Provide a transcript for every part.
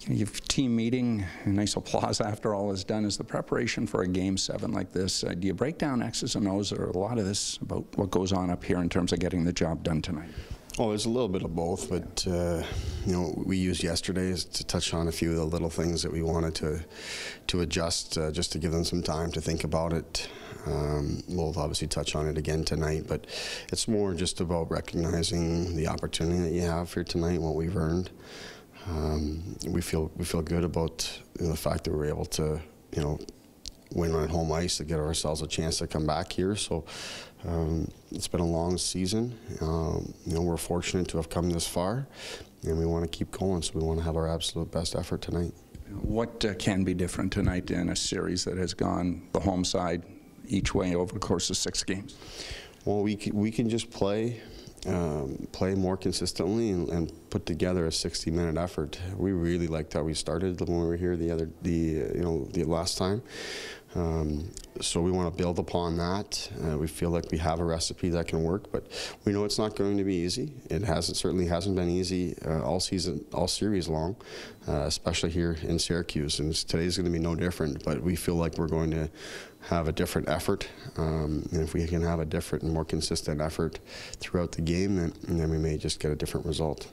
You've team meeting, a nice applause after all is done. Is the preparation for a Game 7 like this, do you break down X's and O's, or a lot of this about what goes on up here in terms of getting the job done tonight? Well, there's a little bit of both, but you know, we used yesterday to touch on a few of the little things that we wanted to adjust, just to give them some time to think about it. We'll obviously touch on it again tonight, but it's more just about recognizing the opportunity that you have here tonight, what we've earned. We feel good about, you know, the fact that we're able to, you know, win on home ice to get ourselves a chance to come back here. So it's been a long season. You know, we're fortunate to have come this far, and we want to keep going. So we want to have our absolute best effort tonight. What can be different tonight in a series that has gone the home side each way over the course of 6 games? Well, we can just play more consistently and put together a 60-minute effort. We really liked how we started when we were here the last time. So we want to build upon that. We feel like we have a recipe that can work, but we know it's not going to be easy. It certainly hasn't been easy all series long, especially here in Syracuse. And today's going to be no different. But we feel like we're going to have a different effort, and if we can have a different and more consistent effort throughout the game, then we may just get a different result.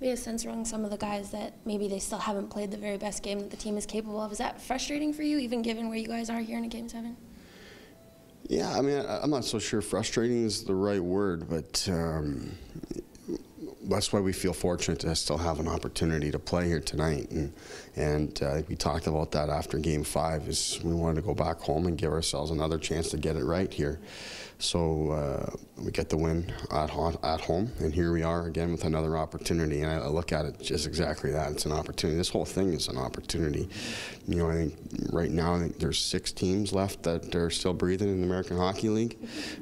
We have a sense among some of the guys that maybe they still haven't played the very best game that the team is capable of. Is that frustrating for you, even given where you guys are here in a Game 7? Yeah, I mean, I'm not so sure frustrating is the right word, but that's why we feel fortunate to still have an opportunity to play here tonight. And we talked about that after Game 5, is we wanted to go back home and give ourselves another chance to get it right here. So we get the win at home, and here we are again with another opportunity. And I look at it just exactly that. It's an opportunity. This whole thing is an opportunity. You know, I think right now I think there's 6 teams left that are still breathing in the American Hockey League.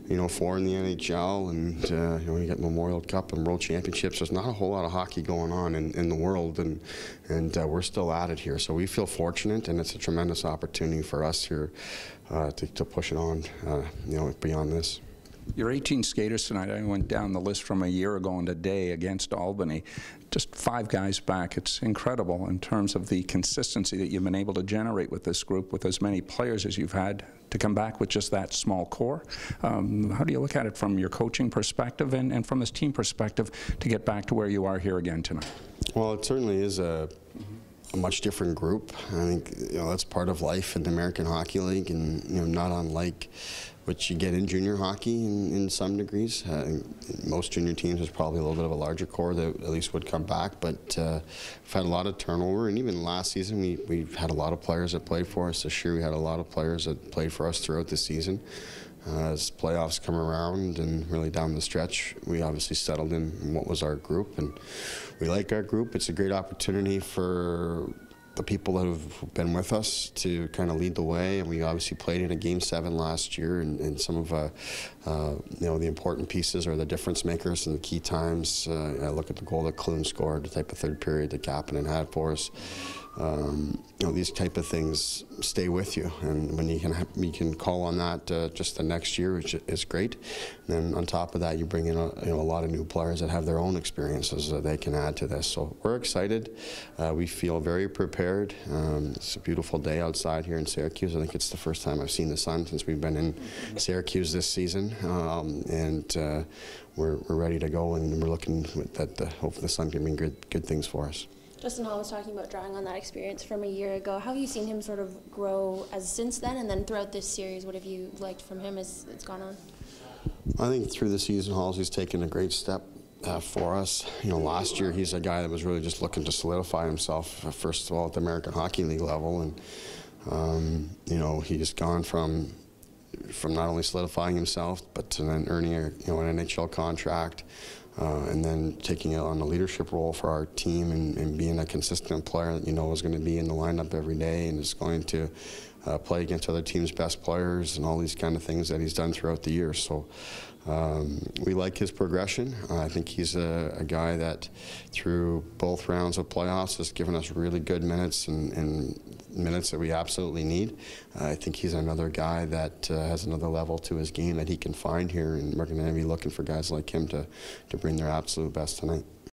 You know, 4 in the NHL, and you know, you get Memorial Cup and World Championships. There's not a whole lot of hockey going on in the world, and we're still at it here. So we feel fortunate, and it's a tremendous opportunity for us here to push it on, you know, beyond this. Your 18 skaters tonight, I went down the list from a year ago and today against Albany. Just 5 guys back. It's incredible in terms of the consistency that you've been able to generate with this group, with as many players as you've had to come back with just that small core. How do you look at it from your coaching perspective and from this team perspective to get back to where you are here again tonight? Well, it certainly is a much different group. I think, you know, that's part of life in the American Hockey League, and you know, not unlike what you get in junior hockey in some degrees. Most junior teams is probably a little bit of a larger core that at least would come back, but we've had a lot of turnover, and even last season we've had a lot of players that played for us. This year we had a lot of players that played for us throughout the season. As playoffs come around and really down the stretch, we obviously settled in what was our group, and we like our group. It's a great opportunity for the people that have been with us to kind of lead the way, and we obviously played in a Game 7 last year, and some of you know, the important pieces are the difference makers and the key times. I look at the goal that Clune scored, the type of third period that Kapanen had for us. You know, these type of things stay with you, and when you can call on that just the next year, which is great. And then on top of that, you bring in you know, a lot of new players that have their own experiences that they can add to this. So we're excited. We feel very prepared. It's a beautiful day outside here in Syracuse. I think it's the first time I've seen the sun since we've been in Syracuse this season, and we're ready to go, and we're looking that hopefully the sun can bring good things for us. Justin Hall was talking about drawing on that experience from a year ago. How have you seen him sort of grow since then, and then throughout this series? What have you liked from him as it's gone on? I think through the season, Halsey's taken a great step for us. You know, last year he's a guy that was really just looking to solidify himself, first of all, at the American Hockey League level, and you know, he's gone from not only solidifying himself, but to then earning an NHL contract. And then taking on a leadership role for our team, and being a consistent player that you know is going to be in the lineup every day and is going to play against other teams' best players, and all these kind of things that he's done throughout the year. So we like his progression. I think he's a guy that through both rounds of playoffs has given us really good minutes and minutes that we absolutely need. I think he's another guy that has another level to his game that he can find here, and we're going to be looking for guys like him to bring their absolute best tonight.